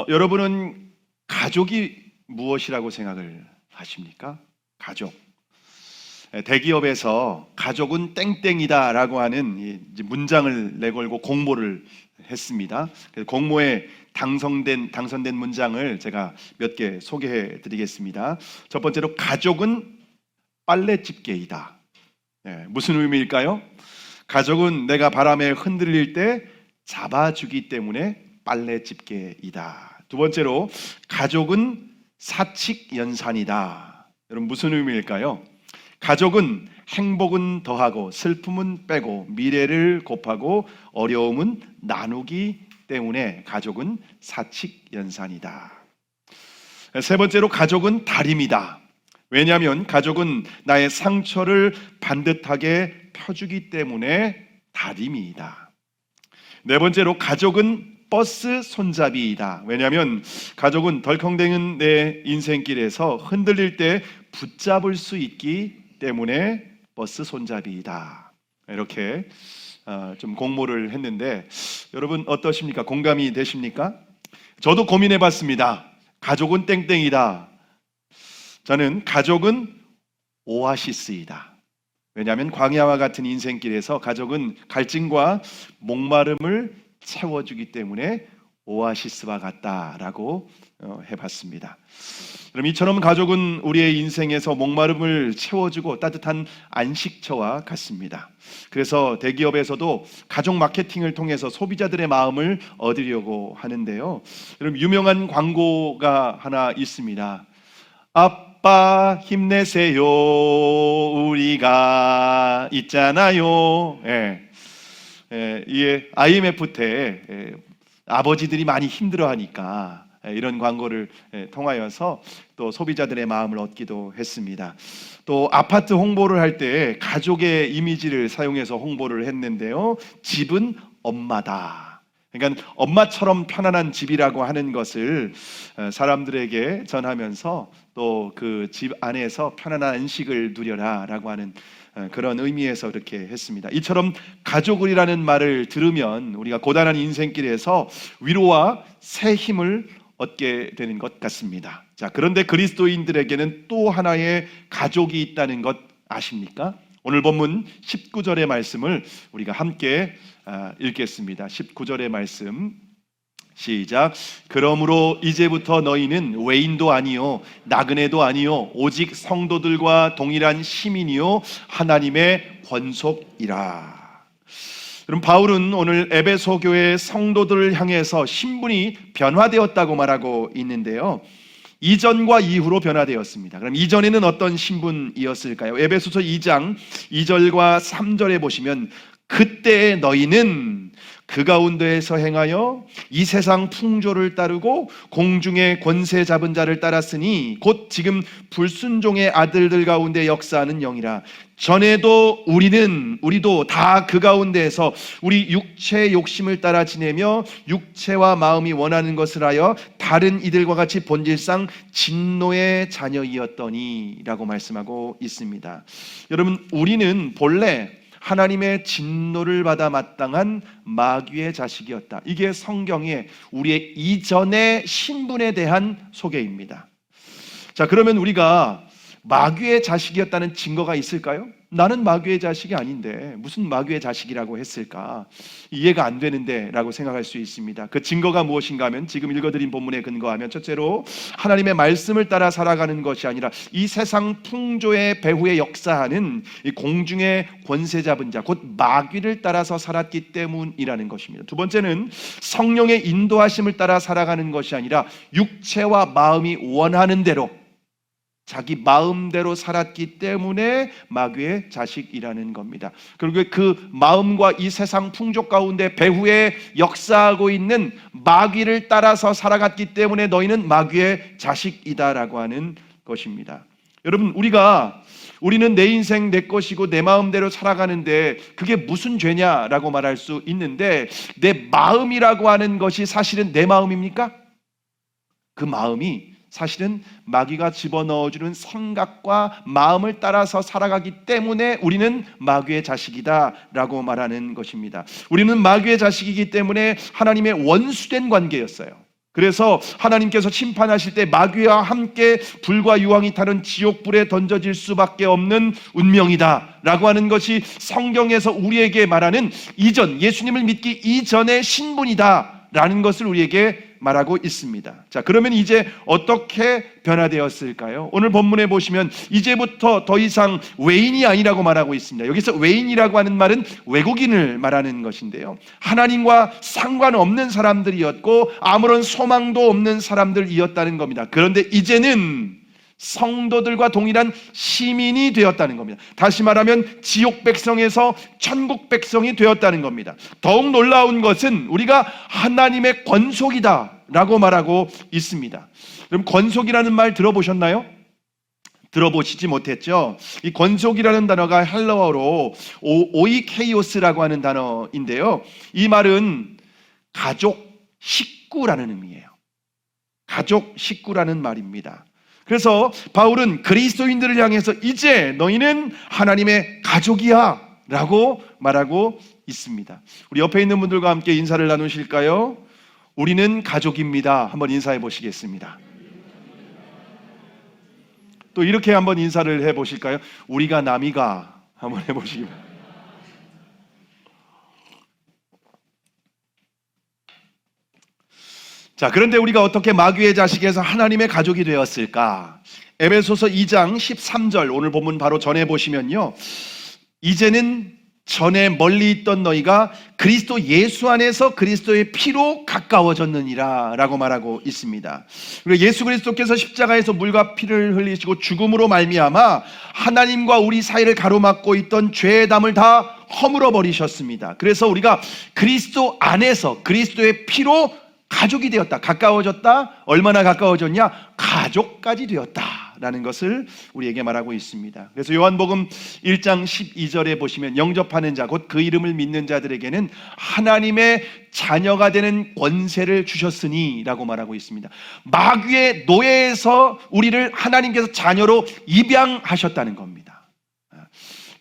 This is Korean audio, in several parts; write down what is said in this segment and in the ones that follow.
여러분은 가족이 무엇이라고 생각을 하십니까? 가족. 대기업에서 가족은 땡땡이다라고 하는 이제 문장을 내걸고 공모를 했습니다. 그래서 공모에 당선된 문장을 제가 몇 개 소개해 드리겠습니다. 첫 번째로, 가족은 빨래집게이다. 무슨 의미일까요? 가족은 내가 바람에 흔들릴 때 잡아주기 때문에 빨래집게이다. 두 번째로, 가족은 사칙연산이다. 여러분, 무슨 의미일까요? 가족은 행복은 더하고 슬픔은 빼고 미래를 곱하고 어려움은 나누기 때문에 가족은 사칙연산이다. 세 번째로, 가족은 다림이다. 왜냐하면 가족은 나의 상처를 반듯하게 펴주기 때문에 다림이다. 네 번째로, 가족은 버스 손잡이이다. 왜냐하면 가족은 덜컹대는 내 인생길에서 흔들릴 때 붙잡을 수 있기 때문에 버스 손잡이이다. 이렇게 좀 공모를 했는데 여러분 어떠십니까? 공감이 되십니까? 저도 고민해 봤습니다. 가족은 땡땡이다. 저는 가족은 오아시스이다. 왜냐하면 광야와 같은 인생길에서 가족은 갈증과 목마름을 채워주기 때문에 오아시스와 같다라고 해봤습니다. 그럼 이처럼 가족은 우리의 인생에서 목마름을 채워주고 따뜻한 안식처와 같습니다. 그래서 대기업에서도 가족 마케팅을 통해서 소비자들의 마음을 얻으려고 하는데요. 여러분, 유명한 광고가 하나 있습니다. 아빠 힘내세요, 우리가 있잖아요. 이게 IMF 때 아버지들이 많이 힘들어하니까 이런 광고를 통하여서 또 소비자들의 마음을 얻기도 했습니다. 또 아파트 홍보를 할 때 가족의 이미지를 사용해서 홍보를 했는데요. 집은 엄마다. 그러니까 엄마처럼 편안한 집이라고 하는 것을 사람들에게 전하면서 또 그 집 안에서 편안한 안식을 누려라라고 하는 그런 의미에서 그렇게 했습니다. 이처럼 가족이라는 말을 들으면 우리가 고단한 인생길에서 위로와 새 힘을 얻게 되는 것 같습니다. 자, 그런데 그리스도인들에게는 또 하나의 가족이 있다는 것 아십니까? 오늘 본문 19절의 말씀을 우리가 함께 읽겠습니다. 19절의 말씀 시작. 그러므로 이제부터 너희는 외인도 아니요 나그네도 아니요 오직 성도들과 동일한 시민이요 하나님의 권속이라. 그럼 바울은 오늘 에베소 교회 성도들을 향해서 신분이 변화되었다고 말하고 있는데요. 이전과 이후로 변화되었습니다. 그럼 이전에는 어떤 신분이었을까요? 에베소서 2장 2절과 3절에 보시면, 그때 너희는 그 가운데에서 행하여 이 세상 풍조를 따르고 공중의 권세 잡은 자를 따랐으니 곧 지금 불순종의 아들들 가운데 역사하는 영이라. 전에도 우리도 다 그 가운데에서 우리 육체의 욕심을 따라 지내며 육체와 마음이 원하는 것을 하여 다른 이들과 같이 본질상 진노의 자녀이었더니 라고 말씀하고 있습니다. 여러분, 우리는 본래 하나님의 진노를 받아 마땅한 마귀의 자식이었다. 이게 성경의 우리의 이전의 신분에 대한 소개입니다. 자, 그러면 우리가 마귀의 자식이었다는 증거가 있을까요? 나는 마귀의 자식이 아닌데 무슨 마귀의 자식이라고 했을까? 이해가 안 되는데 라고 생각할 수 있습니다. 그 증거가 무엇인가 하면 지금 읽어드린 본문에 근거하면, 첫째로 하나님의 말씀을 따라 살아가는 것이 아니라 이 세상 풍조의 배후에 역사하는 이 공중의 권세 잡은 자, 곧 마귀를 따라서 살았기 때문이라는 것입니다. 두 번째는 성령의 인도하심을 따라 살아가는 것이 아니라 육체와 마음이 원하는 대로, 자기 마음대로 살았기 때문에 마귀의 자식이라는 겁니다. 그리고 그 마음과 이 세상 풍조 가운데 배후에 역사하고 있는 마귀를 따라서 살아갔기 때문에 너희는 마귀의 자식이다라고 하는 것입니다. 여러분, 우리는 내 인생 내 것이고 내 마음대로 살아가는데 그게 무슨 죄냐라고 말할 수 있는데, 내 마음이라고 하는 것이 사실은 내 마음입니까? 그 마음이 사실은 마귀가 집어넣어주는 생각과 마음을 따라서 살아가기 때문에 우리는 마귀의 자식이다라고 말하는 것입니다. 우리는 마귀의 자식이기 때문에 하나님의 원수된 관계였어요. 그래서 하나님께서 심판하실 때 마귀와 함께 불과 유황이 타는 지옥불에 던져질 수밖에 없는 운명이다 라고 하는 것이 성경에서 우리에게 말하는 이전, 예수님을 믿기 이전의 신분이다 라는 것을 우리에게 말하고 있습니다. 자, 그러면 이제 어떻게 변화되었을까요? 오늘 본문에 보시면 이제부터 더 이상 외인이 아니라고 말하고 있습니다. 여기서 외인이라고 하는 말은 외국인을 말하는 것인데요, 하나님과 상관없는 사람들이었고 아무런 소망도 없는 사람들이었다는 겁니다. 그런데 이제는 성도들과 동일한 시민이 되었다는 겁니다. 다시 말하면 지옥 백성에서 천국 백성이 되었다는 겁니다. 더욱 놀라운 것은 우리가 하나님의 권속이다 라고 말하고 있습니다. 그럼 권속이라는 말 들어보셨나요? 들어보시지 못했죠? 이 권속이라는 단어가 헬라어로 오이케이오스라고 하는 단어인데요, 이 말은 가족, 식구라는 의미예요. 가족, 식구라는 말입니다. 그래서 바울은 그리스도인들을 향해서 이제 너희는 하나님의 가족이야 라고 말하고 있습니다. 우리 옆에 있는 분들과 함께 인사를 나누실까요? 우리는 가족입니다. 한번 인사해 보시겠습니다. 또 이렇게 한번 인사를 해 보실까요? 우리가 남이가 한번 해 보시기 바랍니다. 자, 그런데 우리가 어떻게 마귀의 자식에서 하나님의 가족이 되었을까? 에베소서 2장 13절 오늘 본문 바로 전해 보시면요, 이제는 전에 멀리 있던 너희가 그리스도 예수 안에서 그리스도의 피로 가까워졌느니라 라고 말하고 있습니다. 그리고 예수 그리스도께서 십자가에서 물과 피를 흘리시고 죽음으로 말미암아 하나님과 우리 사이를 가로막고 있던 죄의 담을 다 허물어 버리셨습니다. 그래서 우리가 그리스도 안에서 그리스도의 피로 가족이 되었다, 가까워졌다. 얼마나 가까워졌냐? 가족까지 되었다라는 것을 우리에게 말하고 있습니다. 그래서 요한복음 1장 12절에 보시면 영접하는 자, 곧 그 이름을 믿는 자들에게는 하나님의 자녀가 되는 권세를 주셨으니 라고 말하고 있습니다. 마귀의 노예에서 우리를 하나님께서 자녀로 입양하셨다는 겁니다.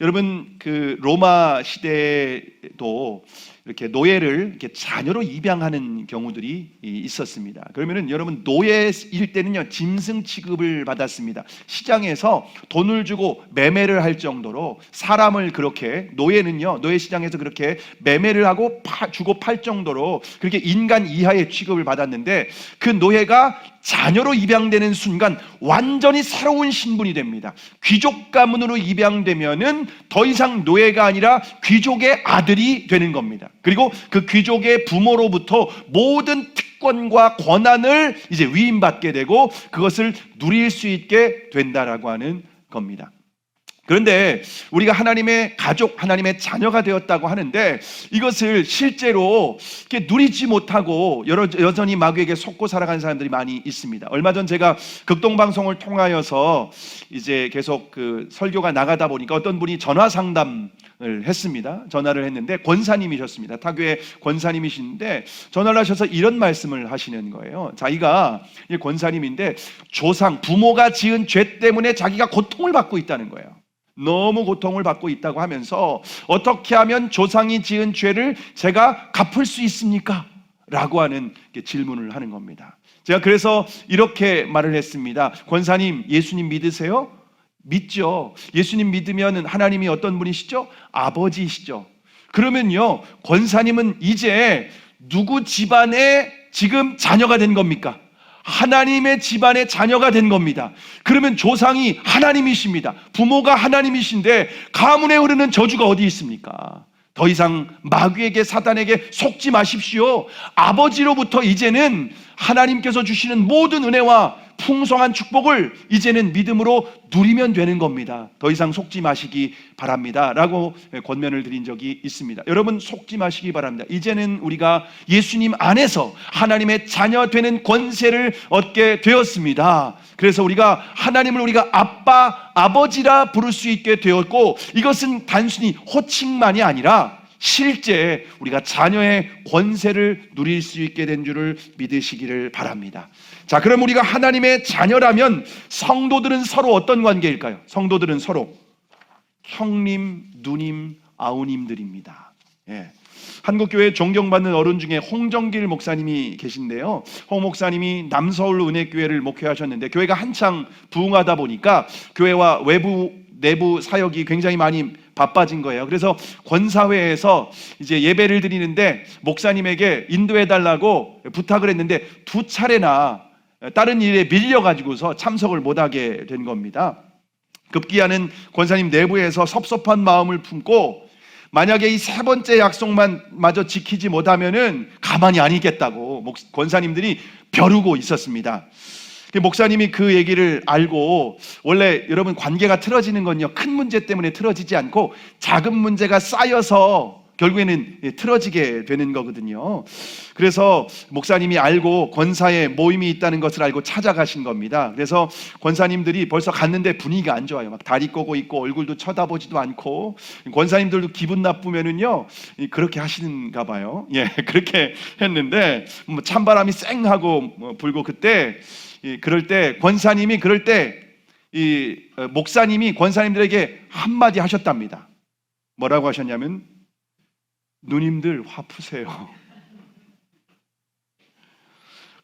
여러분, 그 로마 시대에도 이렇게 노예를 이렇게 자녀로 입양하는 경우들이 있었습니다. 그러면은 여러분, 노예일 때는요, 짐승 취급을 받았습니다. 시장에서 돈을 주고 매매를 할 정도로 사람을 그렇게, 노예는요, 노예 시장에서 그렇게 매매를 하고 주고 팔 정도로 그렇게 인간 이하의 취급을 받았는데, 그 노예가 자녀로 입양되는 순간 완전히 새로운 신분이 됩니다. 귀족 가문으로 입양되면은 더 이상 노예가 아니라 귀족의 아들이 되는 겁니다. 그리고 그 귀족의 부모로부터 모든 특권과 권한을 이제 위임받게 되고 그것을 누릴 수 있게 된다라고 하는 겁니다. 그런데 우리가 하나님의 가족, 하나님의 자녀가 되었다고 하는데 이것을 실제로 이렇게 누리지 못하고 여전히 마귀에게 속고 살아가는 사람들이 많이 있습니다. 얼마 전 제가 극동방송을 통하여서 이제 계속 그 설교가 나가다 보니까 어떤 분이 전화 상담을 했습니다. 전화를 했는데 권사님이셨습니다. 타교의 권사님이신데 전화를 하셔서 이런 말씀을 하시는 거예요. 자기가 권사님인데 조상, 부모가 지은 죄 때문에 자기가 고통을 받고 있다는 거예요. 너무 고통을 받고 있다고 하면서 어떻게 하면 조상이 지은 죄를 제가 갚을 수 있습니까? 라고 하는 질문을 하는 겁니다. 제가 그래서 이렇게 말을 했습니다. 권사님, 예수님 믿으세요? 믿죠. 예수님 믿으면 하나님이 어떤 분이시죠? 아버지시죠. 그러면요, 권사님은 이제 누구 집안에 지금 자녀가 된 겁니까? 하나님의 집안의 자녀가 된 겁니다. 그러면 조상이 하나님이십니다. 부모가 하나님이신데 가문에 흐르는 저주가 어디 있습니까? 더 이상 마귀에게, 사단에게 속지 마십시오. 아버지로부터 이제는 하나님께서 주시는 모든 은혜와 풍성한 축복을 이제는 믿음으로 누리면 되는 겁니다. 더 이상 속지 마시기 바랍니다 라고 권면을 드린 적이 있습니다. 여러분, 속지 마시기 바랍니다. 이제는 우리가 예수님 안에서 하나님의 자녀 되는 권세를 얻게 되었습니다. 그래서 우리가 하나님을 우리가 아빠, 아버지라 부를 수 있게 되었고, 이것은 단순히 호칭만이 아니라 실제 우리가 자녀의 권세를 누릴 수 있게 된 줄을 믿으시기를 바랍니다. 자, 그럼 우리가 하나님의 자녀라면 성도들은 서로 어떤 관계일까요? 성도들은 서로 형님, 누님, 아우님들입니다. 예. 한국교회 존경받는 어른 중에 홍정길 목사님이 계신데요. 홍 목사님이 남서울 은혜교회를 목회하셨는데 교회가 한창 부흥하다 보니까 교회와 외부 내부 사역이 굉장히 많이 바빠진 거예요. 그래서 권사회에서 이제 예배를 드리는데 목사님에게 인도해 달라고 부탁을 했는데 2차례나 다른 일에 밀려가지고서 참석을 못하게 된 겁니다. 급기야는 권사님 내부에서 섭섭한 마음을 품고 만약에 이 3번째 약속만 마저 지키지 못하면은 가만히 안 있겠다고 권사님들이 벼르고 있었습니다. 목사님이 그 얘기를 알고, 원래 여러분 관계가 틀어지는 건요 큰 문제 때문에 틀어지지 않고 작은 문제가 쌓여서 결국에는 틀어지게 되는 거거든요. 그래서 목사님이 알고 권사의 모임이 있다는 것을 알고 찾아가신 겁니다. 그래서 권사님들이 벌써 갔는데 분위기가 안 좋아요. 막 다리 꼬고 있고 얼굴도 쳐다보지도 않고, 권사님들도 기분 나쁘면은요 그렇게 하시는가 봐요. 예, 그렇게 했는데 찬바람이 쌩하고 불고 그때 그럴 때 권사님이 목사님이 권사님들에게 한마디 하셨답니다. 뭐라고 하셨냐면, 누님들 화 푸세요.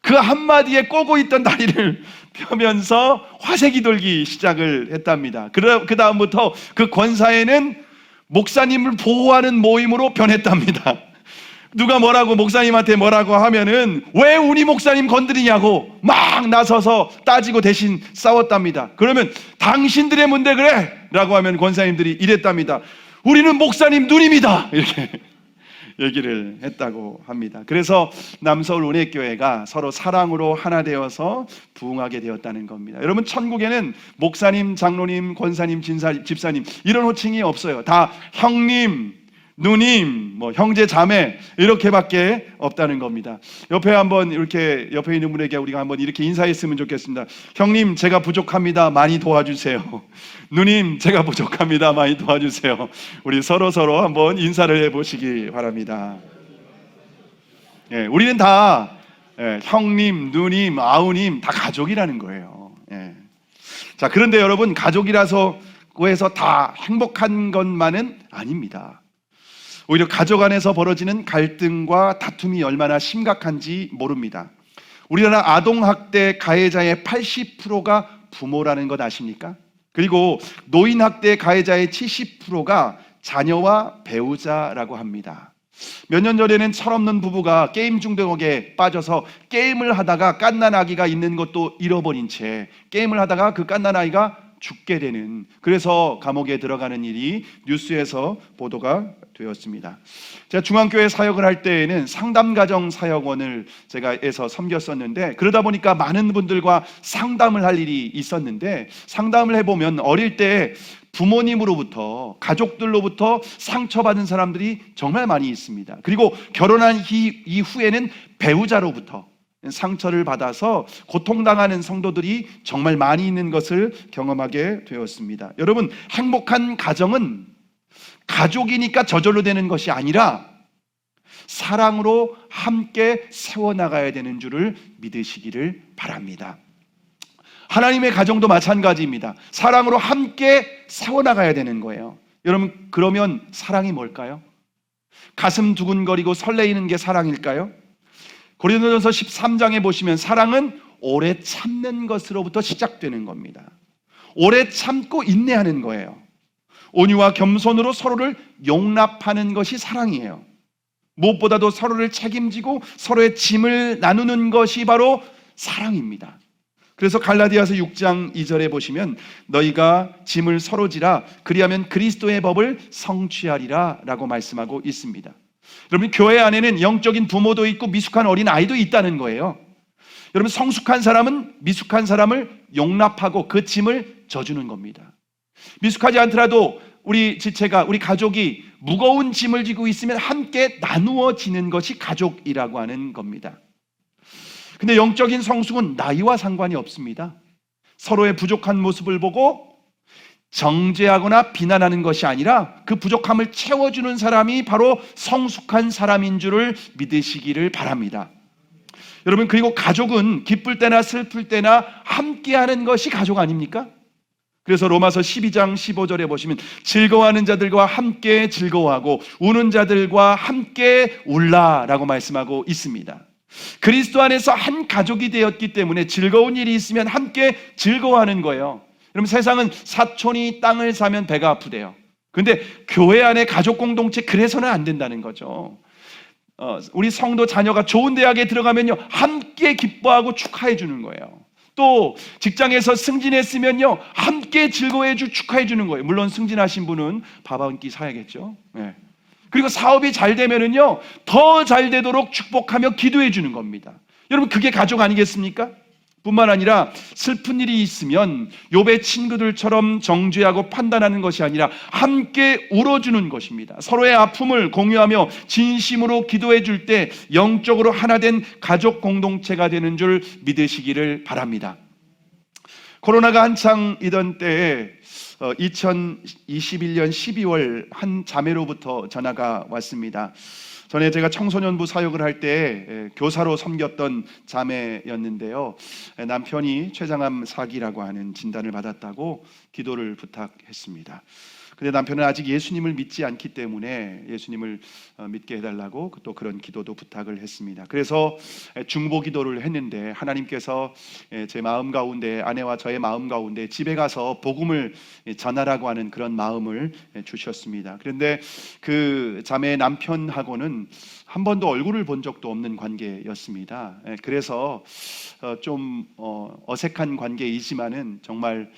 그 한마디에 꼬고 있던 다리를 펴면서 화색이 돌기 시작을 했답니다. 그 다음부터 그 권사회는 목사님을 보호하는 모임으로 변했답니다. 누가 목사님한테 뭐라고 하면은 왜 우리 목사님 건드리냐고 막 나서서 따지고 대신 싸웠답니다. 그러면 당신들의 문제 그래? 라고 하면 권사님들이 이랬답니다. 우리는 목사님 누님이다. 이렇게 얘기를 했다고 합니다. 그래서 남서울 은혜교회가 서로 사랑으로 하나 되어서 부흥하게 되었다는 겁니다. 여러분, 천국에는 목사님, 장로님, 권사님, 집사님 이런 호칭이 없어요. 다 형님, 누님, 형제, 자매 이렇게밖에 없다는 겁니다. 옆에 한번 이렇게 옆에 있는 분에게 우리가 한번 이렇게 인사했으면 좋겠습니다. 형님, 제가 부족합니다. 많이 도와주세요. 누님, 제가 부족합니다. 많이 도와주세요. 우리 서로 한번 인사를 해보시기 바랍니다. 예, 우리는 다 형님, 누님, 아우님 다 가족이라는 거예요. 예. 자, 그런데 여러분, 가족이라서 해서 다 행복한 것만은 아닙니다. 오히려 가족 안에서 벌어지는 갈등과 다툼이 얼마나 심각한지 모릅니다. 우리나라 아동학대 가해자의 80%가 부모라는 것 아십니까? 그리고 노인학대 가해자의 70%가 자녀와 배우자라고 합니다. 몇 년 전에는 철없는 부부가 게임 중독에 빠져서 게임을 하다가 갓난아기가 있는 것도 잃어버린 채 게임을 하다가 그 갓난아이가 죽게 되는, 그래서 감옥에 들어가는 일이 뉴스에서 보도가 되었습니다. 제가 중앙교회 사역을 할 때에는 상담가정 사역원을 제가 해서 섬겼었는데, 그러다 보니까 많은 분들과 상담을 할 일이 있었는데, 상담을 해보면 어릴 때 부모님으로부터, 가족들로부터 상처받은 사람들이 정말 많이 있습니다. 그리고 결혼한 이후에는 배우자로부터 상처를 받아서 고통당하는 성도들이 정말 많이 있는 것을 경험하게 되었습니다. 여러분, 행복한 가정은 가족이니까 저절로 되는 것이 아니라 사랑으로 함께 세워나가야 되는 줄을 믿으시기를 바랍니다. 하나님의 가정도 마찬가지입니다. 사랑으로 함께 세워나가야 되는 거예요. 여러분, 그러면 사랑이 뭘까요? 가슴 두근거리고 설레이는 게 사랑일까요? 고린도전서 13장에 보시면 사랑은 오래 참는 것으로부터 시작되는 겁니다. 오래 참고 인내하는 거예요. 온유와 겸손으로 서로를 용납하는 것이 사랑이에요. 무엇보다도 서로를 책임지고 서로의 짐을 나누는 것이 바로 사랑입니다. 그래서 갈라디아서 6장 2절에 보시면 너희가 짐을 서로 지라 그리하면 그리스도의 법을 성취하리라 라고 말씀하고 있습니다. 여러분, 교회 안에는 영적인 부모도 있고 미숙한 어린 아이도 있다는 거예요. 여러분, 성숙한 사람은 미숙한 사람을 용납하고 그 짐을 져주는 겁니다. 미숙하지 않더라도 우리 지체가, 우리 가족이 무거운 짐을 지고 있으면 함께 나누어지는 것이 가족이라고 하는 겁니다. 근데 영적인 성숙은 나이와 상관이 없습니다. 서로의 부족한 모습을 보고 정죄하거나 비난하는 것이 아니라 그 부족함을 채워주는 사람이 바로 성숙한 사람인 줄을 믿으시기를 바랍니다. 여러분, 그리고 가족은 기쁠 때나 슬플 때나 함께하는 것이 가족 아닙니까? 그래서 로마서 12장 15절에 보시면 즐거워하는 자들과 함께 즐거워하고 우는 자들과 함께 울라라고 말씀하고 있습니다. 그리스도 안에서 한 가족이 되었기 때문에 즐거운 일이 있으면 함께 즐거워하는 거예요. 여러분, 세상은 사촌이 땅을 사면 배가 아프대요. 그런데 교회 안에 가족 공동체, 그래서는 안 된다는 거죠. 우리 성도 자녀가 좋은 대학에 들어가면요, 함께 기뻐하고 축하해 주는 거예요. 또 직장에서 승진했으면요, 함께 즐거워해 주 축하해 주는 거예요. 물론 승진하신 분은 밥 한 끼 사야겠죠. 네. 그리고 사업이 잘 되면은요, 더 잘 되도록 축복하며 기도해 주는 겁니다. 여러분, 그게 가족 아니겠습니까? 뿐만 아니라 슬픈 일이 있으면 욥의 친구들처럼 정죄하고 판단하는 것이 아니라 함께 울어주는 것입니다. 서로의 아픔을 공유하며 진심으로 기도해 줄 때 영적으로 하나된 가족 공동체가 되는 줄 믿으시기를 바랍니다. 코로나가 한창이던 때에 2021년 12월 한 자매로부터 전화가 왔습니다. 전에 제가 청소년부 사역을 할 때 교사로 섬겼던 자매였는데요. 남편이 췌장암 4기라고 하는 진단을 받았다고 기도를 부탁했습니다. 근데 남편은 아직 예수님을 믿지 않기 때문에 예수님을 믿게 해달라고 또 그런 기도도 부탁을 했습니다. 그래서 중보 기도를 했는데 하나님께서 제 마음 가운데, 아내와 저의 마음 가운데 집에 가서 복음을 전하라고 하는 그런 마음을 주셨습니다. 그런데 그 자매의 남편하고는 한 번도 얼굴을 본 적도 없는 관계였습니다. 그래서 좀 어색한 관계이지만은 정말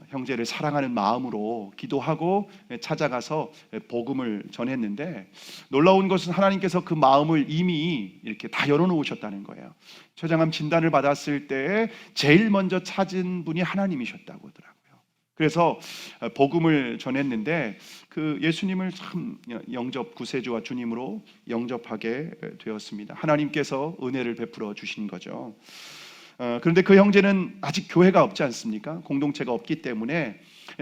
형제를 사랑하는 마음으로 기도하고 찾아가서 복음을 전했는데, 놀라운 것은 하나님께서 그 마음을 이미 이렇게 다 열어놓으셨다는 거예요. 췌장암 진단을 받았을 때 제일 먼저 찾은 분이 하나님이셨다고 하더라고요. 그래서 복음을 전했는데 그 예수님을 참 구세주와 주님으로 영접하게 되었습니다. 하나님께서 은혜를 베풀어 주신 거죠. 그런데 그 형제는 아직 교회가 없지 않습니까? 공동체가 없기 때문에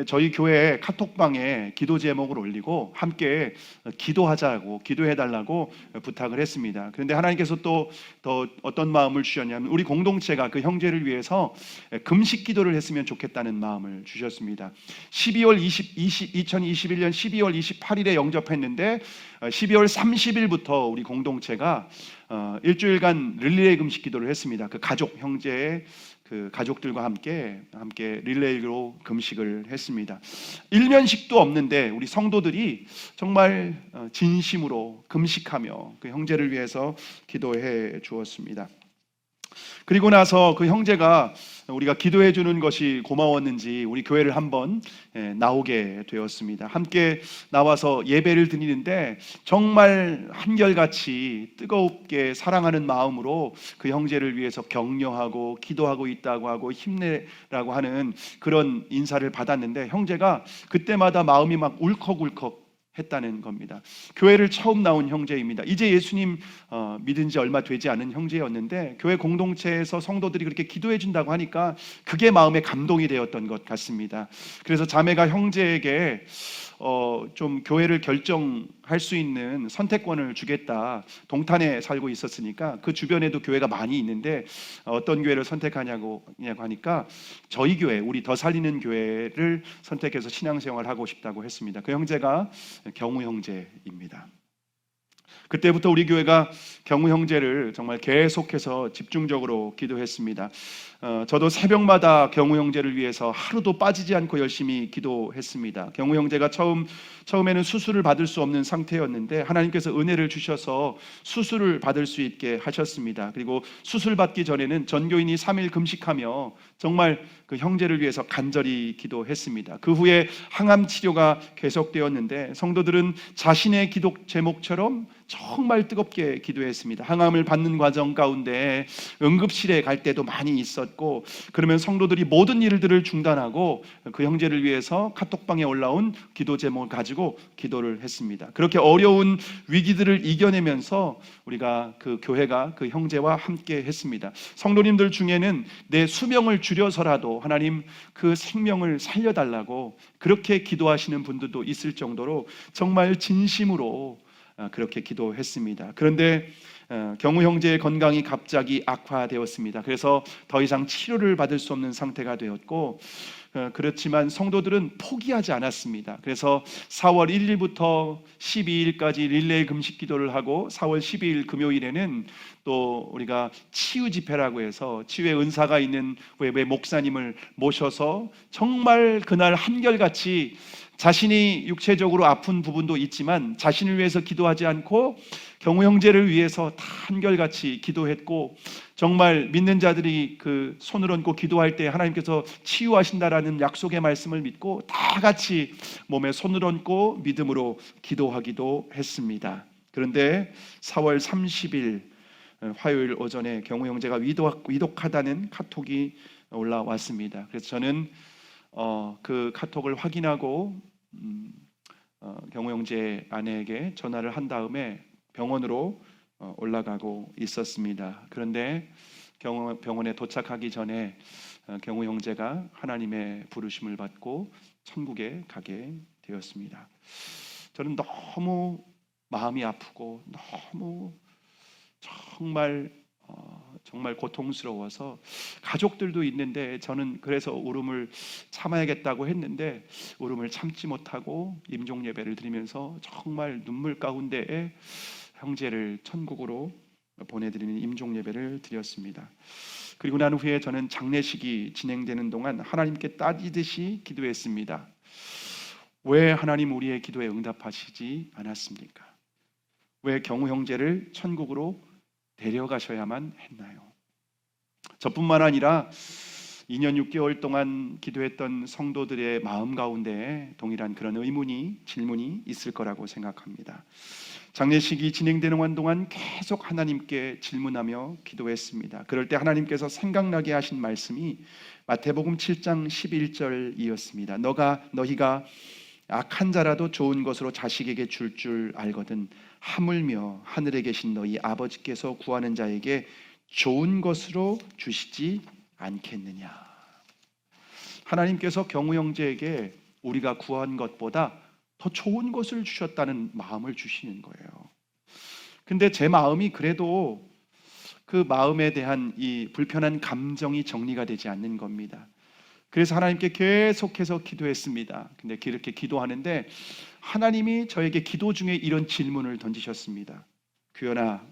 저희 교회 카톡방에 기도 제목을 올리고 함께 기도하자고, 기도해달라고 부탁을 했습니다. 그런데 하나님께서 또 어떤 마음을 주셨냐면 우리 공동체가 그 형제를 위해서 금식 기도를 했으면 좋겠다는 마음을 주셨습니다. 2021년 12월 28일에 영접했는데 12월 30일부터 우리 공동체가 일주일간 릴레이 금식 기도를 했습니다. 그 가족, 형제의 그 가족들과 함께 릴레이로 금식을 했습니다. 일면식도 없는데 우리 성도들이 정말 진심으로 금식하며 그 형제를 위해서 기도해 주었습니다. 그리고 나서 그 형제가 우리가 기도해 주는 것이 고마웠는지 우리 교회를 한번 나오게 되었습니다. 함께 나와서 예배를 드리는데 정말 한결같이 뜨겁게 사랑하는 마음으로 그 형제를 위해서 격려하고 기도하고 있다고 하고 힘내라고 하는 그런 인사를 받았는데, 형제가 그때마다 마음이 막 울컥울컥 했다는 겁니다. 교회를 처음 나온 형제입니다. 이제 예수님 믿은 지 얼마 되지 않은 형제였는데 교회 공동체에서 성도들이 그렇게 기도해 준다고 하니까 그게 마음에 감동이 되었던 것 같습니다. 그래서 자매가 형제에게 좀 교회를 결정할 수 있는 선택권을 주겠다. 동탄에 살고 있었으니까 그 주변에도 교회가 많이 있는데 어떤 교회를 선택하냐고 하니까 저희 교회, 우리 더 살리는 교회를 선택해서 신앙생활을 하고 싶다고 했습니다. 그 형제가 경우 형제입니다. 그때부터 우리 교회가 경우 형제를 정말 계속해서 집중적으로 기도했습니다. 저도 새벽마다 경우 형제를 위해서 하루도 빠지지 않고 열심히 기도했습니다. 경우 형제가 처음에는 수술을 받을 수 없는 상태였는데 하나님께서 은혜를 주셔서 수술을 받을 수 있게 하셨습니다. 그리고 수술 받기 전에는 전교인이 3일 금식하며 정말 그 형제를 위해서 간절히 기도했습니다. 그 후에 항암 치료가 계속되었는데 성도들은 자신의 기도 제목처럼 정말 뜨겁게 기도했습니다. 항암을 받는 과정 가운데 응급실에 갈 때도 많이 있었고, 그러면 성도들이 모든 일들을 중단하고 그 형제를 위해서 카톡방에 올라온 기도 제목을 가지고 기도를 했습니다. 그렇게 어려운 위기들을 이겨내면서 우리가 그 교회가 그 형제와 함께 했습니다. 성도님들 중에는 내 수명을 줄여서라도 하나님 그 생명을 살려달라고 그렇게 기도하시는 분들도 있을 정도로 정말 진심으로 그렇게 기도했습니다. 그런데 경우 형제의 건강이 갑자기 악화되었습니다. 그래서 더 이상 치료를 받을 수 없는 상태가 되었고, 그렇지만 성도들은 포기하지 않았습니다. 그래서 4월 1일부터 12일까지 릴레이 금식 기도를 하고 4월 12일 금요일에는 또 우리가 치유 집회라고 해서 치유의 은사가 있는 외배 목사님을 모셔서 정말 그날 한결같이 자신이 육체적으로 아픈 부분도 있지만 자신을 위해서 기도하지 않고 경우 형제를 위해서 다 한결같이 기도했고, 정말 믿는 자들이 그 손을 얹고 기도할 때 하나님께서 치유하신다라는 약속의 말씀을 믿고 다 같이 몸에 손을 얹고 믿음으로 기도하기도 했습니다. 그런데 4월 30일 화요일 오전에 경우 형제가 위독하다는 카톡이 올라왔습니다. 그래서 저는 그 카톡을 확인하고 경우 형제 아내에게 전화를 한 다음에 병원으로 올라가고 있었습니다. 그런데 병원에 도착하기 전에 경우 형제가 하나님의 부르심을 받고 천국에 가게 되었습니다. 저는 너무 마음이 아프고 너무 정말 고통스러워서, 가족들도 있는데 저는 그래서 울음을 참아야겠다고 했는데 울음을 참지 못하고 임종 예배를 드리면서 정말 눈물 가운데에 형제를 천국으로 보내드리는 임종 예배를 드렸습니다. 그리고 난 후에 저는 장례식이 진행되는 동안 하나님께 따지듯이 기도했습니다. 왜 하나님 우리의 기도에 응답하시지 않았습니까? 왜 경우 형제를 천국으로 데려가셔야만 했나요? 저뿐만 아니라 2년 6개월 동안 기도했던 성도들의 마음 가운데 동일한 그런 질문이 있을 거라고 생각합니다. 장례식이 진행되는 동안 계속 하나님께 질문하며 기도했습니다. 그럴 때 하나님께서 생각나게 하신 말씀이 마태복음 7장 11절이었습니다. 너희가 악한 자라도 좋은 것으로 자식에게 줄 알거든 하물며 하늘에 계신 너희 아버지께서 구하는 자에게 좋은 것으로 주시지 않겠느냐. 하나님께서 경우 형제에게 우리가 구한 것보다 더 좋은 것을 주셨다는 마음을 주시는 거예요. 근데 제 마음이 그래도 그 마음에 대한 이 불편한 감정이 정리가 되지 않는 겁니다. 그래서 하나님께 계속해서 기도했습니다. 근데 그렇게 기도하는데 하나님이 저에게 기도 중에 이런 질문을 던지셨습니다. 규현아,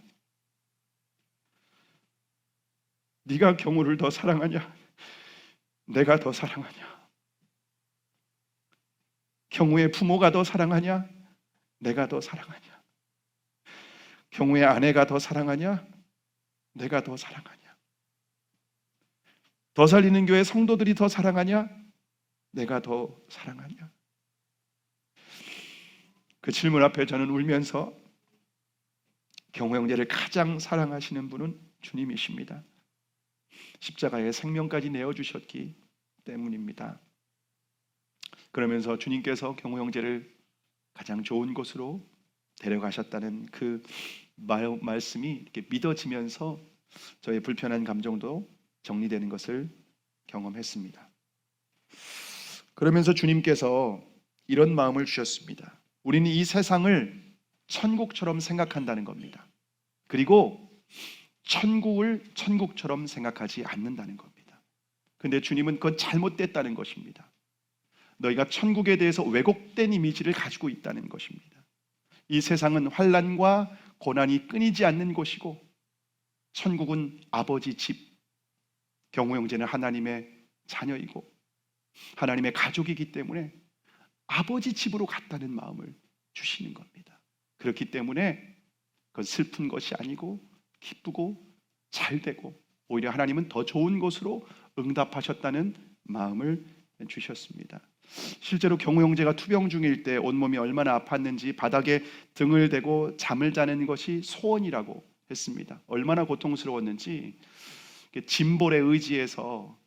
네가 경우를 더 사랑하냐? 내가 더 사랑하냐? 경우의 부모가 더 사랑하냐? 내가 더 사랑하냐? 경우의 아내가 더 사랑하냐? 내가 더 사랑하냐? 더 살리는 교회 성도들이 더 사랑하냐? 내가 더 사랑하냐? 그 질문 앞에 저는 울면서 경우 형제를 가장 사랑하시는 분은 주님이십니다. 십자가에 생명까지 내어주셨기 때문입니다. 그러면서 주님께서 경우 형제를 가장 좋은 곳으로 데려가셨다는 그 말씀이 이렇게 믿어지면서 저의 불편한 감정도 정리되는 것을 경험했습니다. 그러면서 주님께서 이런 마음을 주셨습니다. 우리는 이 세상을 천국처럼 생각한다는 겁니다. 그리고 천국을 천국처럼 생각하지 않는다는 겁니다. 근데 주님은 그건 잘못됐다는 것입니다. 너희가 천국에 대해서 왜곡된 이미지를 가지고 있다는 것입니다. 이 세상은 환난과 고난이 끊이지 않는 곳이고 천국은 아버지 집, 경우 형제는 하나님의 자녀이고 하나님의 가족이기 때문에 아버지 집으로 갔다는 마음을 주시는 겁니다. 그렇기 때문에 그건 슬픈 것이 아니고 기쁘고 잘되고 오히려 하나님은 더 좋은 것으로 응답하셨다는 마음을 주셨습니다. 실제로 경우 형제가 투병 중일 때 온몸이 얼마나 아팠는지 바닥에 등을 대고 잠을 자는 것이 소원이라고 했습니다. 얼마나 고통스러웠는지 짐볼에 의지해서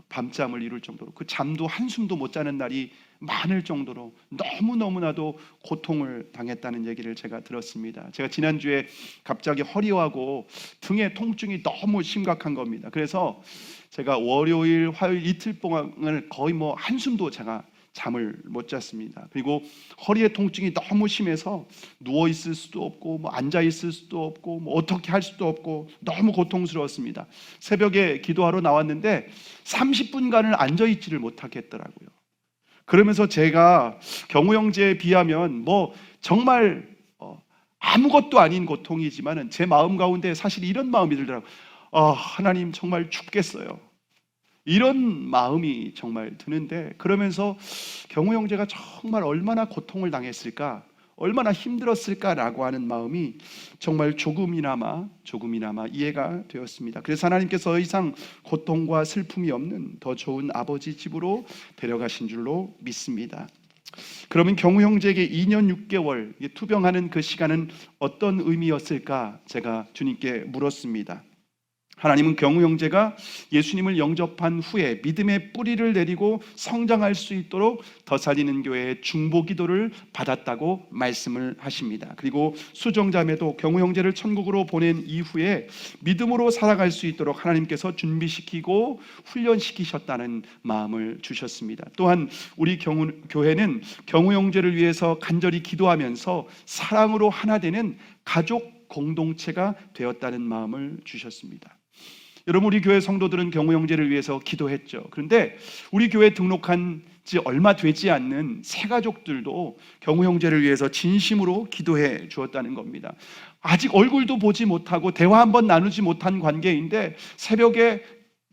밤잠을 이룰 정도로, 그 잠도 한숨도 못 자는 날이 많을 정도로 너무나도 고통을 당했다는 얘기를 제가 들었습니다. 제가 지난주에 갑자기 허리하고 등의 통증이 너무 심각한 겁니다. 그래서 제가 월요일, 화요일 이틀 동안을 거의 한숨도 제가 잠을 못 잤습니다. 그리고 허리의 통증이 너무 심해서 누워 있을 수도 없고 앉아 있을 수도 없고 어떻게 할 수도 없고 너무 고통스러웠습니다. 새벽에 기도하러 나왔는데 30분간을 앉아 있지를 못하겠더라고요. 그러면서 제가 경우 형제에 비하면 정말 아무것도 아닌 고통이지만은 제 마음 가운데 사실 이런 마음이 들더라고요. 하나님 정말 춥겠어요. 이런 마음이 정말 드는데, 그러면서 경우 형제가 정말 얼마나 고통을 당했을까, 얼마나 힘들었을까라고 하는 마음이 정말 조금이나마 이해가 되었습니다. 그래서 하나님께서 더 이상 고통과 슬픔이 없는 더 좋은 아버지 집으로 데려가신 줄로 믿습니다. 그러면 경우 형제에게 2년 6개월 투병하는 그 시간은 어떤 의미였을까 제가 주님께 물었습니다. 하나님은 경우 형제가 예수님을 영접한 후에 믿음의 뿌리를 내리고 성장할 수 있도록 더 살리는 교회의 중보 기도를 받았다고 말씀을 하십니다. 그리고 수정자매도 경우 형제를 천국으로 보낸 이후에 믿음으로 살아갈 수 있도록 하나님께서 준비시키고 훈련시키셨다는 마음을 주셨습니다. 또한 우리 교회는 경우 형제를 위해서 간절히 기도하면서 사랑으로 하나 되는 가족 공동체가 되었다는 마음을 주셨습니다. 여러분, 우리 교회 성도들은 경우 형제를 위해서 기도했죠. 그런데 우리 교회에 등록한 지 얼마 되지 않는 새 가족들도 경우 형제를 위해서 진심으로 기도해 주었다는 겁니다. 아직 얼굴도 보지 못하고 대화 한번 나누지 못한 관계인데 새벽에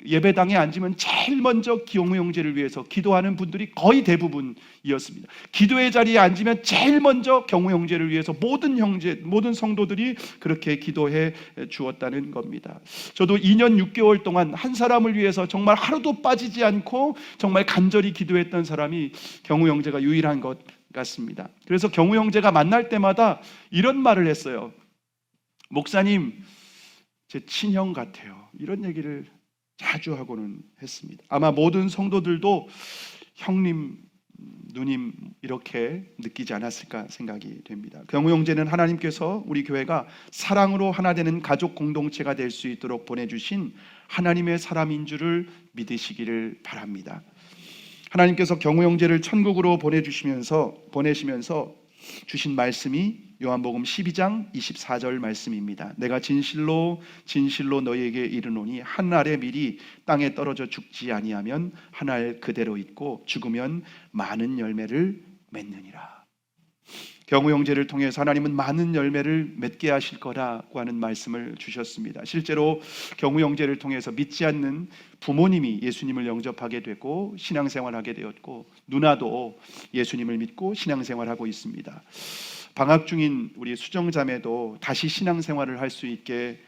예배당에 앉으면 제일 먼저 경우 형제를 위해서 기도하는 분들이 거의 대부분이었습니다. 기도의 자리에 앉으면 제일 먼저 경우 형제를 위해서 모든 성도들이 그렇게 기도해 주었다는 겁니다. 저도 2년 6개월 동안 한 사람을 위해서 정말 하루도 빠지지 않고 정말 간절히 기도했던 사람이 경우 형제가 유일한 것 같습니다. 그래서 경우 형제가 만날 때마다 이런 말을 했어요. 목사님, 제 친형 같아요. 이런 얘기를 자주 하고는 했습니다. 아마 모든 성도들도 형님, 누님 이렇게 느끼지 않았을까 생각이 됩니다. 경우 형제는 하나님께서 우리 교회가 사랑으로 하나 되는 가족 공동체가 될 수 있도록 보내주신 하나님의 사람인 줄을 믿으시기를 바랍니다. 하나님께서 경우 형제를 천국으로 보내시면서 주신 말씀이 요한복음 12장 24절 말씀입니다. 내가 진실로 너희에게 이르노니 한 알의 밀이 땅에 떨어져 죽지 아니하면 한 알 그대로 있고 죽으면 많은 열매를 맺느니라. 경우 형제를 통해서 하나님은 많은 열매를 맺게 하실 거라고 하는 말씀을 주셨습니다. 실제로 경우 형제를 통해서 믿지 않는 부모님이 예수님을 영접하게 되고 신앙생활하게 되었고, 누나도 예수님을 믿고 신앙생활하고 있습니다. 방학 중인 우리 수정자매도 다시 신앙생활을 할 수 있게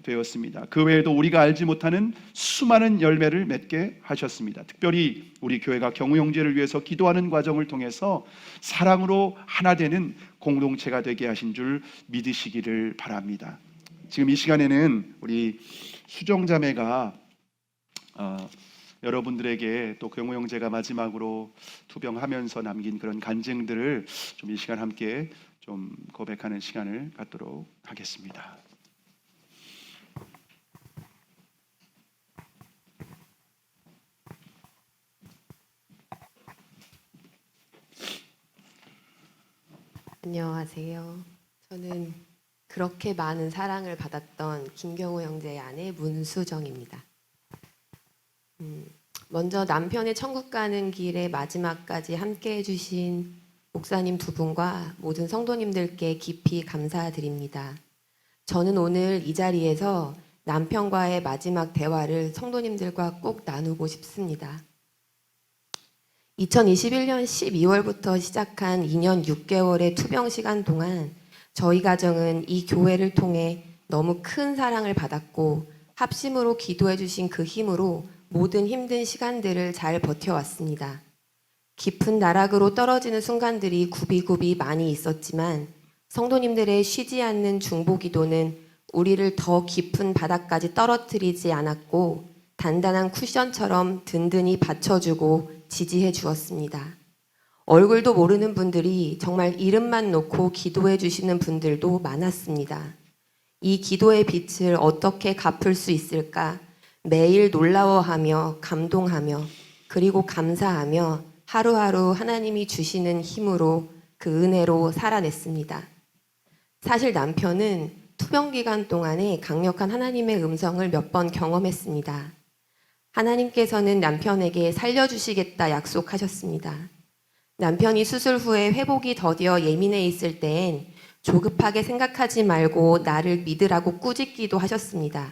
되었습니다. 그 외에도 우리가 알지 못하는 수많은 열매를 맺게 하셨습니다. 특별히 우리 교회가 경우 형제를 위해서 기도하는 과정을 통해서 사랑으로 하나 되는 공동체가 되게 하신 줄 믿으시기를 바랍니다. 지금 이 시간에는 우리 수정자매가 여러분들에게 또 경우 형제가 마지막으로 투병하면서 남긴 그런 간증들을 좀 이 시간 함께 좀 고백하는 시간을 갖도록 하겠습니다. 안녕하세요. 저는 그렇게 많은 사랑을 받았던 김경우 형제의 아내 문수정입니다. 먼저 남편의 천국 가는 길의 마지막까지 함께 해주신 목사님 두 분과 모든 성도님들께 깊이 감사드립니다. 저는 오늘 이 자리에서 남편과의 마지막 대화를 성도님들과 꼭 나누고 싶습니다. 2021년 12월부터 시작한 2년 6개월의 투병 시간 동안 저희 가정은 이 교회를 통해 너무 큰 사랑을 받았고 합심으로 기도해 주신 그 힘으로 모든 힘든 시간들을 잘 버텨왔습니다. 깊은 나락으로 떨어지는 순간들이 굽이굽이 많이 있었지만 성도님들의 쉬지 않는 중보 기도는 우리를 더 깊은 바닥까지 떨어뜨리지 않았고 단단한 쿠션처럼 든든히 받쳐주고 지지해 주었습니다. 얼굴도 모르는 분들이 정말 이름만 놓고 기도해 주시는 분들도 많았습니다. 이 기도의 빛을 어떻게 갚을 수 있을까 매일 놀라워하며 감동하며 그리고 감사하며 하루하루 하나님이 주시는 힘으로 그 은혜로 살아냈습니다. 사실 남편은 투병 기간 동안에 강력한 하나님의 음성을 몇 번 경험했습니다. 하나님께서는 남편에게 살려주시겠다 약속하셨습니다. 남편이 수술 후에 회복이 더디어 예민해 있을 땐 조급하게 생각하지 말고 나를 믿으라고 꾸짖기도 하셨습니다.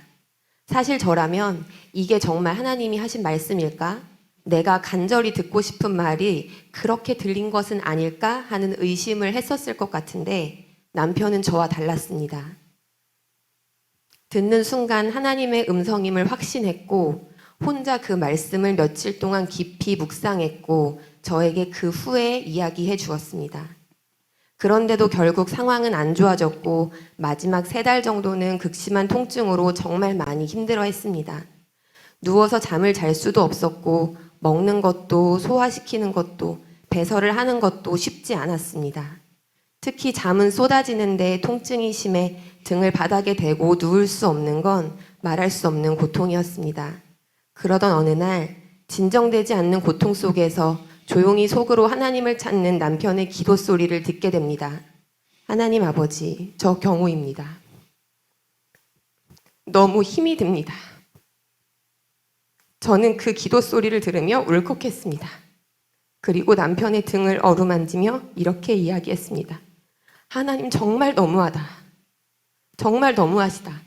사실 저라면 이게 정말 하나님이 하신 말씀일까? 내가 간절히 듣고 싶은 말이 그렇게 들린 것은 아닐까 하는 의심을 했었을 것 같은데 남편은 저와 달랐습니다. 듣는 순간 하나님의 음성임을 확신했고 혼자 그 말씀을 며칠 동안 깊이 묵상했고 저에게 그 후에 이야기해 주었습니다. 그런데도 결국 상황은 안 좋아졌고 마지막 3달 정도는 극심한 통증으로 정말 많이 힘들어 했습니다. 누워서 잠을 잘 수도 없었고 먹는 것도 소화시키는 것도 배설을 하는 것도 쉽지 않았습니다. 특히 잠은 쏟아지는데 통증이 심해 등을 바닥에 대고 누울 수 없는 건 말할 수 없는 고통이었습니다. 그러던 어느 날 진정되지 않는 고통 속에서 조용히 속으로 하나님을 찾는 남편의 기도 소리를 듣게 됩니다. 하나님 아버지, 저 경우입니다. 너무 힘이 듭니다. 저는 그 기도 소리를 들으며 울컥했습니다. 그리고 남편의 등을 어루만지며 이렇게 이야기했습니다. 하나님 정말 너무하다. 정말 너무하시다.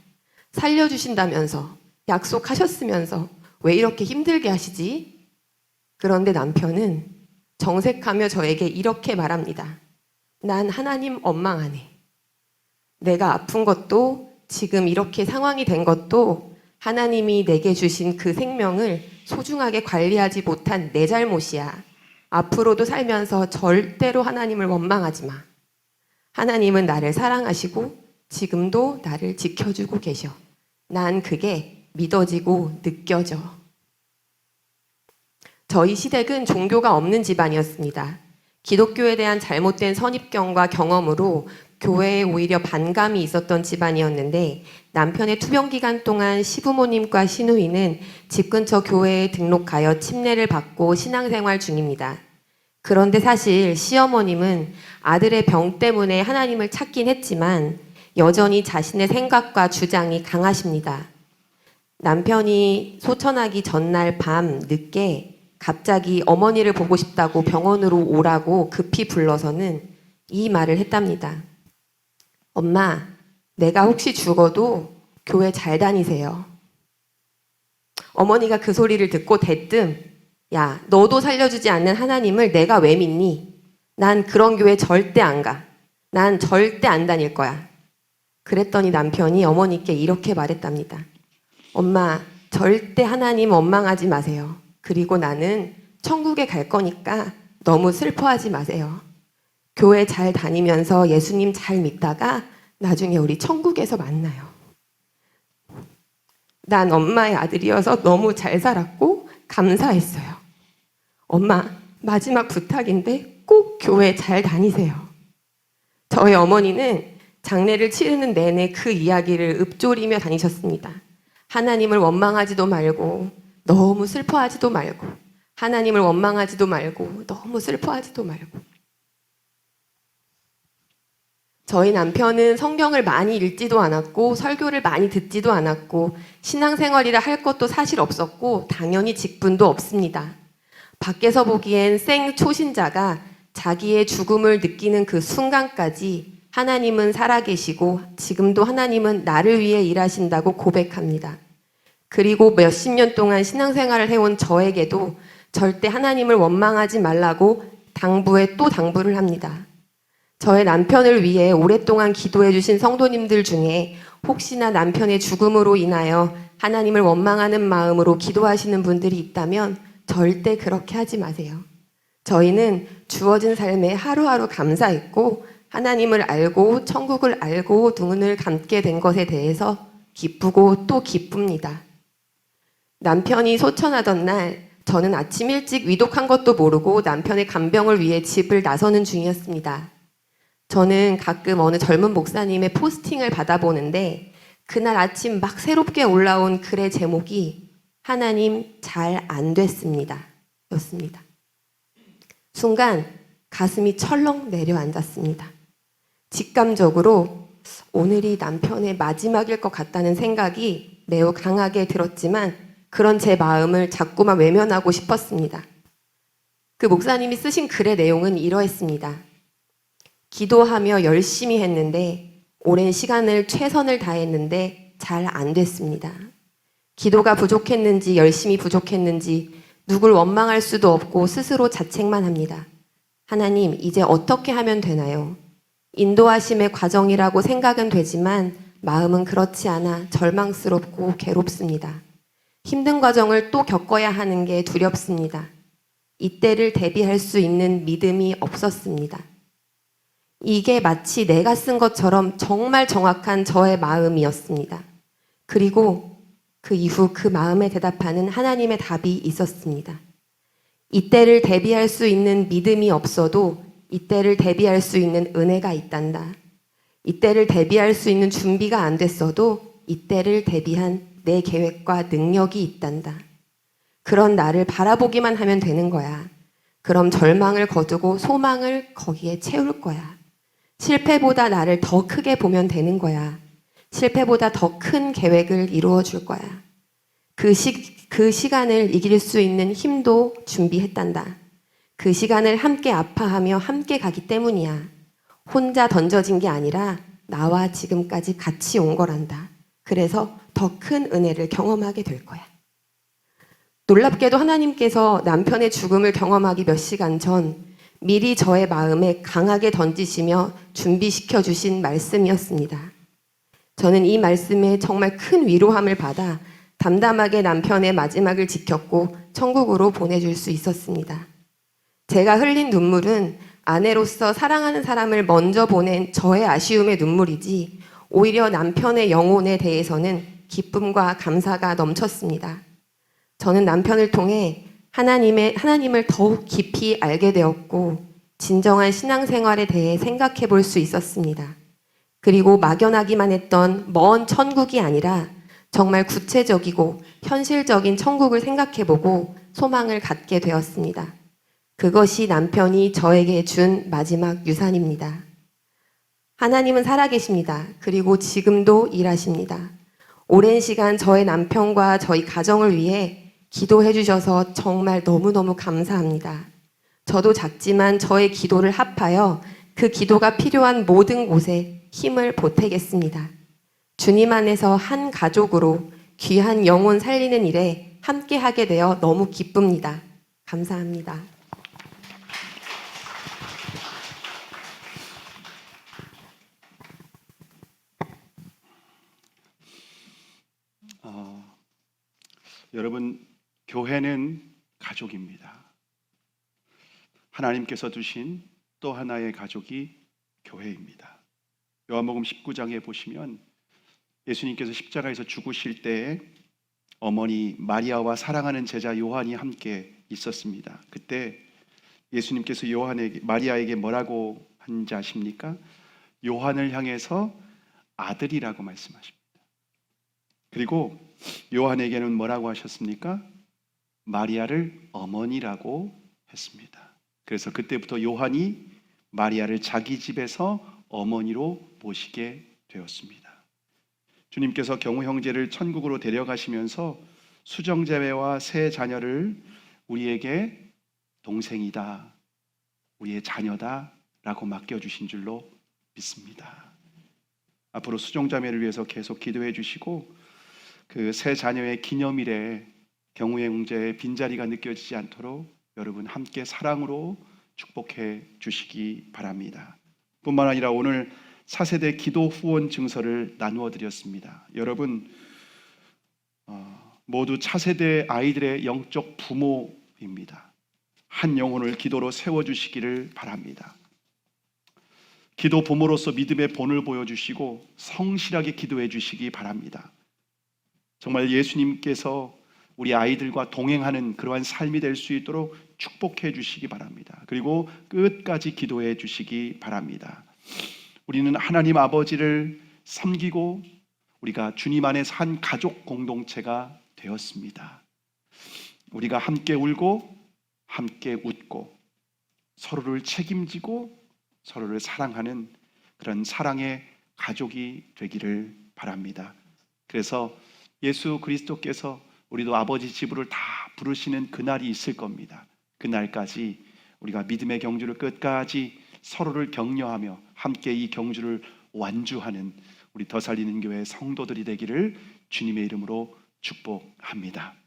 살려주신다면서 약속하셨으면서 왜 이렇게 힘들게 하시지? 그런데 남편은 정색하며 저에게 이렇게 말합니다. 난 하나님 원망 안 해. 내가 아픈 것도 지금 이렇게 상황이 된 것도 하나님이 내게 주신 그 생명을 소중하게 관리하지 못한 내 잘못이야. 앞으로도 살면서 절대로 하나님을 원망하지 마. 하나님은 나를 사랑하시고 지금도 나를 지켜주고 계셔. 난 그게 믿어지고 느껴져. 저희 시댁은 종교가 없는 집안이었습니다. 기독교에 대한 잘못된 선입견과 경험으로 교회에 오히려 반감이 있었던 집안이었는데 남편의 투병 기간 동안 시부모님과 시누이는 집 근처 교회에 등록하여 침례를 받고 신앙생활 중입니다. 그런데 사실 시어머님은 아들의 병 때문에 하나님을 찾긴 했지만 여전히 자신의 생각과 주장이 강하십니다. 남편이 소천하기 전날 밤 늦게 갑자기 어머니를 보고 싶다고 병원으로 오라고 급히 불러서는 이 말을 했답니다. 엄마, 내가 혹시 죽어도 교회 잘 다니세요. 어머니가 그 소리를 듣고 대뜸 야, 너도 살려주지 않는 하나님을 내가 왜 믿니? 난 그런 교회 절대 안 가. 난 절대 안 다닐 거야. 그랬더니 남편이 어머니께 이렇게 말했답니다. 엄마, 절대 하나님 원망하지 마세요. 그리고 나는 천국에 갈 거니까 너무 슬퍼하지 마세요. 교회 잘 다니면서 예수님 잘 믿다가 나중에 우리 천국에서 만나요. 난 엄마의 아들이어서 너무 잘 살았고 감사했어요. 엄마, 마지막 부탁인데 꼭 교회 잘 다니세요. 저희 어머니는 장례를 치르는 내내 그 이야기를 읊조리며 다니셨습니다. 하나님을 원망하지도 말고 너무 슬퍼하지도 말고 하나님을 원망하지도 말고 너무 슬퍼하지도 말고. 저희 남편은 성경을 많이 읽지도 않았고 설교를 많이 듣지도 않았고 신앙생활이라 할 것도 사실 없었고 당연히 직분도 없습니다. 밖에서 보기엔 생 초신자가 자기의 죽음을 느끼는 그 순간까지 하나님은 살아계시고 지금도 하나님은 나를 위해 일하신다고 고백합니다. 그리고 몇십 년 동안 신앙생활을 해온 저에게도 절대 하나님을 원망하지 말라고 당부에 또 당부를 합니다. 저의 남편을 위해 오랫동안 기도해 주신 성도님들 중에 혹시나 남편의 죽음으로 인하여 하나님을 원망하는 마음으로 기도하시는 분들이 있다면 절대 그렇게 하지 마세요. 저희는 주어진 삶에 하루하루 감사했고 하나님을 알고 천국을 알고 눈을 감게 된 것에 대해서 기쁘고 또 기쁩니다. 남편이 소천하던 날 저는 아침 일찍 위독한 것도 모르고 남편의 간병을 위해 집을 나서는 중이었습니다. 저는 가끔 어느 젊은 목사님의 포스팅을 받아보는데 그날 아침 막 새롭게 올라온 글의 제목이 하나님 잘 안 됐습니다 였습니다. 순간 가슴이 철렁 내려앉았습니다. 직감적으로 오늘이 남편의 마지막일 것 같다는 생각이 매우 강하게 들었지만 그런 제 마음을 자꾸만 외면하고 싶었습니다. 그 목사님이 쓰신 글의 내용은 이러했습니다. 기도하며 열심히 했는데 오랜 시간을 최선을 다했는데 잘 안 됐습니다. 기도가 부족했는지 열심히 부족했는지 누굴 원망할 수도 없고 스스로 자책만 합니다. 하나님, 이제 어떻게 하면 되나요? 인도하심의 과정이라고 생각은 되지만 마음은 그렇지 않아 절망스럽고 괴롭습니다. 힘든 과정을 또 겪어야 하는 게 두렵습니다. 이때를 대비할 수 있는 믿음이 없었습니다. 이게 마치 내가 쓴 것처럼 정말 정확한 저의 마음이었습니다. 그리고 그 이후 그 마음에 대답하는 하나님의 답이 있었습니다. 이때를 대비할 수 있는 믿음이 없어도 이때를 대비할 수 있는 은혜가 있단다. 이때를 대비할 수 있는 준비가 안 됐어도 이때를 대비한 내 계획과 능력이 있단다. 그런 나를 바라보기만 하면 되는 거야. 그럼 절망을 거두고 소망을 거기에 채울 거야. 실패보다 나를 더 크게 보면 되는 거야. 실패보다 더 큰 계획을 이루어 줄 거야. 그 시간을 이길 수 있는 힘도 준비했단다. 그 시간을 함께 아파하며 함께 가기 때문이야. 혼자 던져진 게 아니라 나와 지금까지 같이 온 거란다. 그래서 더 큰 은혜를 경험하게 될 거야. 놀랍게도 하나님께서 남편의 죽음을 경험하기 몇 시간 전 미리 저의 마음에 강하게 던지시며 준비시켜 주신 말씀이었습니다. 저는 이 말씀에 정말 큰 위로함을 받아 담담하게 남편의 마지막을 지켰고 천국으로 보내줄 수 있었습니다. 제가 흘린 눈물은 아내로서 사랑하는 사람을 먼저 보낸 저의 아쉬움의 눈물이지 오히려 남편의 영혼에 대해서는 기쁨과 감사가 넘쳤습니다. 저는 남편을 통해 하나님을 더욱 깊이 알게 되었고 진정한 신앙생활에 대해 생각해 볼 수 있었습니다. 그리고 막연하기만 했던 먼 천국이 아니라 정말 구체적이고 현실적인 천국을 생각해 보고 소망을 갖게 되었습니다. 그것이 남편이 저에게 준 마지막 유산입니다. 하나님은 살아계십니다. 그리고 지금도 일하십니다. 오랜 시간 저의 남편과 저희 가정을 위해 기도해 주셔서 정말 너무너무 감사합니다. 저도 작지만 저의 기도를 합하여 그 기도가 필요한 모든 곳에 힘을 보태겠습니다. 주님 안에서 한 가족으로 귀한 영혼 살리는 일에 함께 하게 되어 너무 기쁩니다. 감사합니다. 여러분, 교회는 가족입니다. 하나님께서 두신 또 하나의 가족이 교회입니다. 요한복음 19장에 보시면 예수님께서 십자가에서 죽으실 때에 어머니 마리아와 사랑하는 제자 요한이 함께 있었습니다. 그때 예수님께서 마리아에게 뭐라고 한지 아십니까? 요한을 향해서 아들이라고 말씀하십니다. 그리고 요한에게는 뭐라고 하셨습니까? 마리아를 어머니라고 했습니다. 그래서 그때부터 요한이 마리아를 자기 집에서 어머니로 모시게 되었습니다. 주님께서 경우 형제를 천국으로 데려가시면서 수정자매와 세 자녀를 우리에게 동생이다, 우리의 자녀다 라고 맡겨주신 줄로 믿습니다. 앞으로 수정자매를 위해서 계속 기도해 주시고 그 세 자녀의 기념일에 경우 형제의 빈자리가 느껴지지 않도록 여러분 함께 사랑으로 축복해 주시기 바랍니다. 뿐만 아니라 오늘 차세대 기도 후원 증서를 나누어 드렸습니다. 여러분 모두 차세대 아이들의 영적 부모입니다. 한 영혼을 기도로 세워주시기를 바랍니다. 기도 부모로서 믿음의 본을 보여주시고 성실하게 기도해 주시기 바랍니다. 정말 예수님께서 우리 아이들과 동행하는 그러한 삶이 될 수 있도록 축복해 주시기 바랍니다. 그리고 끝까지 기도해 주시기 바랍니다. 우리는 하나님 아버지를 섬기고 우리가 주님 안에서 한 가족 공동체가 되었습니다. 우리가 함께 울고 함께 웃고 서로를 책임지고 서로를 사랑하는 그런 사랑의 가족이 되기를 바랍니다. 그래서 예수 그리스도께서 우리도 아버지 집으로 다 부르시는 그날이 있을 겁니다. 그날까지 우리가 믿음의 경주를 끝까지 서로를 격려하며 함께 이 경주를 완주하는 우리 더 살리는 교회 성도들이 되기를 주님의 이름으로 축복합니다.